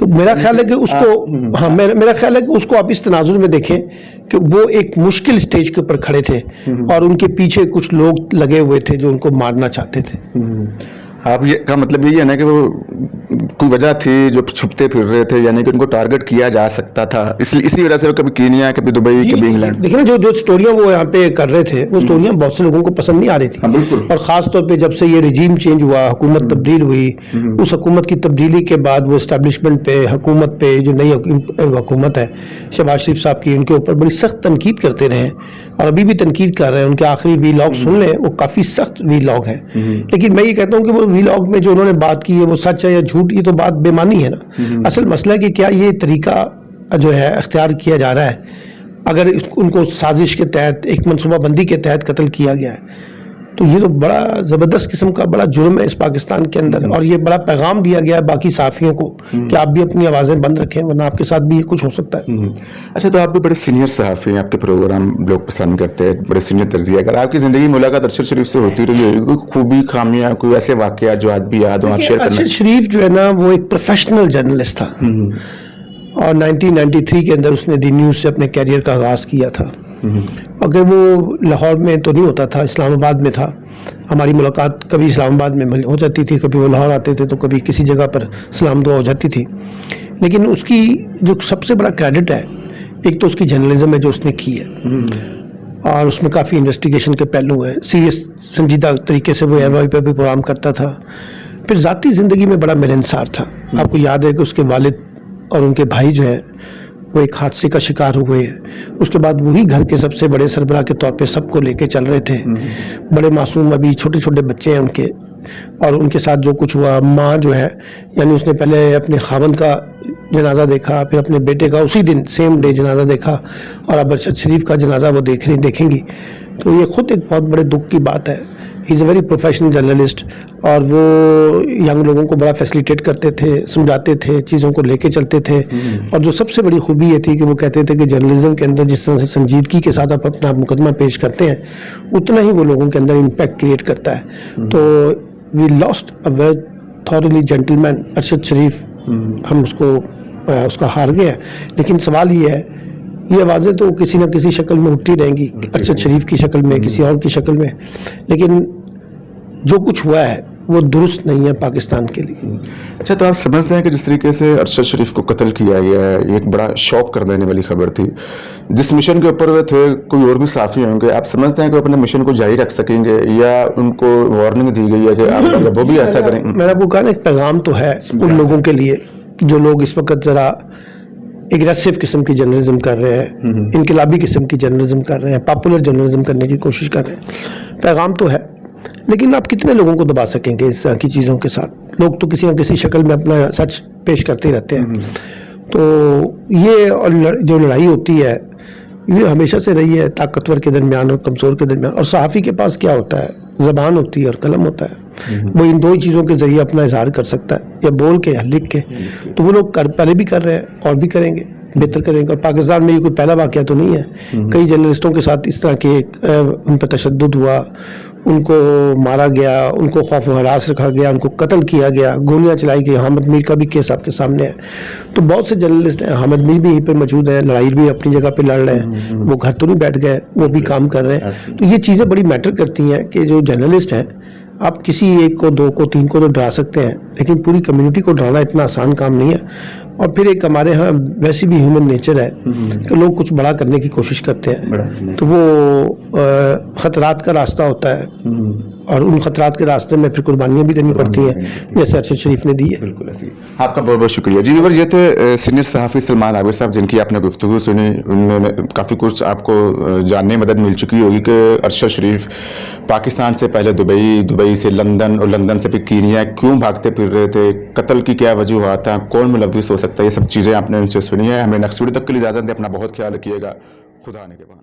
تو میرا خیال ہے کہ اس کو ہاں میرا خیال ہے کہ اس کو آپ اس تناظر میں دیکھیں کہ وہ ایک مشکل سٹیج کے اوپر کھڑے تھے اور ان کے پیچھے کچھ لوگ لگے ہوئے تھے جو ان کو مارنا چاہتے تھے. آپ یہ کا مطلب یہی ہے نا کہ وہ کوئی وجہ تھی جو چھپتے پھر رہے تھے, یعنی کہ ان کو ٹارگٹ کیا جا سکتا تھا, اسی وجہ سے وہ کبھی کینیا, کبھی دبئی, کبھی انگلینڈ. دیکھیں نا جو سٹوریاں وہ یہاں پہ کر رہے تھے وہ سٹوریاں بہت سے لوگوں کو پسند نہیں آ رہی تھی, اور خاص طور پہ جب سے یہ رجیم چینج ہوا, حکومت تبدیل ہوئی, اس حکومت کی تبدیلی کے بعد وہ اسٹیبلشمنٹ پہ, حکومت پہ, جو نئی حکومت ہے شہباز شریف صاحب کی, ان کے اوپر بڑی سخت تنقید کرتے رہے اور ابھی بھی تنقید کر رہے ہیں. ان کے آخری وی لاگ سن لیں, وہ کافی سخت وی لاگ ہے. لیکن میں یہ کہتا ہوں کہ وہ وی لاگ میں جو انہوں نے بات کی ہے وہ سچ ہے یا جھوٹ, یہ تو بات بے معنی ہے نا. اصل مسئلہ ہے کہ کیا یہ طریقہ جو ہے اختیار کیا جا رہا ہے, اگر ان کو سازش کے تحت, ایک منصوبہ بندی کے تحت قتل کیا گیا ہے, تو یہ تو بڑا زبردست قسم کا بڑا جرم ہے اس پاکستان کے اندر, اور یہ بڑا پیغام دیا گیا ہے باقی صحافیوں کو کہ آپ بھی اپنی آوازیں بند رکھیں ورنہ آپ کے ساتھ بھی یہ کچھ ہو سکتا ہے. اچھا, تو آپ بھی بڑے سینئر صحافی ہیں, آپ کے پروگرام لوگ پسند کرتے ہیں, بڑے سینئر تجزیہ. اگر آپ کی زندگی ملاقات ارشد شریف سے ہوتی رہی ہے, کوئی خوبی, خامیاں, کوئی ایسے واقعات جو آج بھی یاد ہوں, آپ شیئر کرنا. ارشد شریف جو ہے نا وہ ایک پروفیشنل جرنلسٹ تھا, اور 1993 کے اندر اس نے دی نیوز سے اپنے کیریئر کا آغاز کیا تھا. اگر وہ لاہور میں تو نہیں ہوتا تھا, اسلام آباد میں تھا. ہماری ملاقات کبھی اسلام آباد میں ہو جاتی تھی, کبھی وہ لاہور آتے تھے, تو کبھی کسی جگہ پر سلام دعا ہو جاتی تھی. لیکن اس کی جو سب سے بڑا کریڈٹ ہے, ایک تو اس کی جرنلزم ہے جو اس نے کی ہے, اور اس میں کافی انویسٹیگیشن کے پہلو ہیں, سیریس سنجیدہ طریقے سے وہ ایم آئی پہ بھی پروگرام کرتا تھا. پھر ذاتی زندگی میں بڑا ملنسار تھا. آپ کو یاد ہے کہ اس کے والد اور ان کے بھائی جو ہیں وہ ایک حادثے کا شکار ہوئے ہیں. اس کے بعد وہی گھر کے سب سے بڑے سربراہ کے طور پہ سب کو لے کے چل رہے تھے. بڑے معصوم ابھی چھوٹے چھوٹے بچے ہیں ان کے, اور ان کے ساتھ جو کچھ ہوا, ماں جو ہے یعنی اس نے پہلے اپنے خاوند کا جنازہ دیکھا, پھر اپنے بیٹے کا اسی دن سیم ڈے جنازہ دیکھا, اور اب ارشد شریف کا جنازہ وہ دیکھیں گی. تو یہ خود ایک بہت بڑے دکھ کی بات ہے. ہی از اے ویری پروفیشنل جرنلسٹ, اور وہ ینگ لوگوں کو بڑا فیسلیٹیٹ کرتے تھے, سمجھاتے تھے, چیزوں کو لے کے چلتے تھے. اور جو سب سے بڑی خوبی یہ تھی کہ وہ کہتے تھے کہ جرنلزم کے اندر جس طرح سے سنجیدگی کے ساتھ آپ اپنا مقدمہ پیش کرتے ہیں, اتنا ہی وہ لوگوں کے اندر امپیکٹ کریٹ کرتا ہے. تو we lost a very thoroughly gentleman Arshad Sharif. ہم اس کا ہار گئے ہیں, لیکن سوال یہ ہے, یہ آوازیں تو کسی نہ کسی شکل میں اٹھتی رہیں گی, ارشد شریف کی شکل میں, کسی اور کی شکل میں, لیکن جو کچھ ہوا ہے وہ درست نہیں ہے پاکستان کے لیے. اچھا, تو آپ سمجھتے ہیں کہ جس طریقے سے ارشد شریف کو قتل کیا گیا ہے, یہ ایک بڑا شوق کر دینے والی خبر تھی. جس مشن کے اوپر وہ تھے, کوئی اور بھی صحافی ہوں گے, آپ سمجھتے ہیں کہ اپنے مشن کو جاری رکھ سکیں گے, یا ان کو وارننگ دی گئی ہے کہ آپ وہ بھی ایسا کریں؟ میں نے آپ کو کہا نا, ایک پیغام تو ہے ان لوگوں کے لیے جو لوگ اس وقت ذرا اگریسو قسم کی جرنلزم کر رہے ہیں, انقلابی قسم کی جرنلزم کر رہے ہیں, پاپولر جرنلزم کرنے کی کوشش کر رہے ہیں. پیغام تو ہے, لیکن آپ کتنے لوگوں کو دبا سکیں گے اس طرح کی چیزوں کے ساتھ. لوگ تو کسی نہ کسی شکل میں اپنا سچ پیش کرتے ہی رہتے ہیں. تو یہ جو لڑائی ہوتی ہے یہ ہمیشہ سے رہی ہے, طاقتور کے درمیان اور کمزور کے درمیان. اور صحافی کے پاس کیا ہوتا ہے, زبان ہوتی ہے اور قلم ہوتا ہے. وہ ان دو چیزوں کے ذریعے اپنا اظہار کر سکتا ہے, یا بول کے یا لکھ کے. تو وہ لوگ پہلے بھی کر رہے ہیں اور بھی کریں گے, بہتر کریں گے. اور پاکستان میں یہ کوئی پہلا واقعہ تو نہیں ہے. کئی جرنلسٹوں کے ساتھ اس طرح کے ان پہ تشدد ہوا, ان کو مارا گیا, ان کو خوف و ہراس رکھا گیا, ان کو قتل کیا گیا, گولیاں چلائی گئی. حامد میر کا بھی کیس آپ کے سامنے ہے. تو بہت سے جرنلسٹ ہیں, حامد میر بھی یہیں پہ موجود ہیں, لڑائی بھی اپنی جگہ پہ لڑ رہے ہیں, وہ گھر تو نہیں بیٹھ گئے, وہ بھی کام کر رہے ہیں. تو یہ چیزیں بڑی میٹر کرتی ہیں کہ جو جرنلسٹ ہیں, آپ کسی ایک کو, دو کو, تین کو تو ڈرا سکتے ہیں, لیکن پوری کمیونٹی کو ڈرانا اتنا آسان کام نہیں ہے. اور پھر ایک ہمارے ہاں ویسی بھی ہیومن نیچر ہے کہ لوگ کچھ بڑا کرنے کی کوشش کرتے ہیں, تو وہ خطرات کا راستہ ہوتا ہے, اور ان خطرات کے راستے میں پھر قربانیاں بھی دینی پڑتی ہیں, جیسے ارشد شریف نے دی ہے. بالکل ایسی. آپ کا بہت بہت شکریہ جی. یہ تھے سینئر صحافی سلمان عابد صاحب, جن کی آپ نے گفتگو سنی. ان میں کافی کچھ آپ کو جاننے میں مدد مل چکی ہوگی کہ ارشد شریف پاکستان سے پہلے دبئی سے لندن, اور لندن سے پھر کینیا کیوں بھاگتے پھر رہے تھے, قتل کی کیا وجوہات ہیں, کون ملوث ہو سکتا ہے, یہ سب چیزیں آپ نے ان سے سنی ہے. ہمیں نیکسٹ ویڈیو تک کے لیے اجازت دیں. اپنا بہت خیال رکھیے گا. خدا نے کے بعد.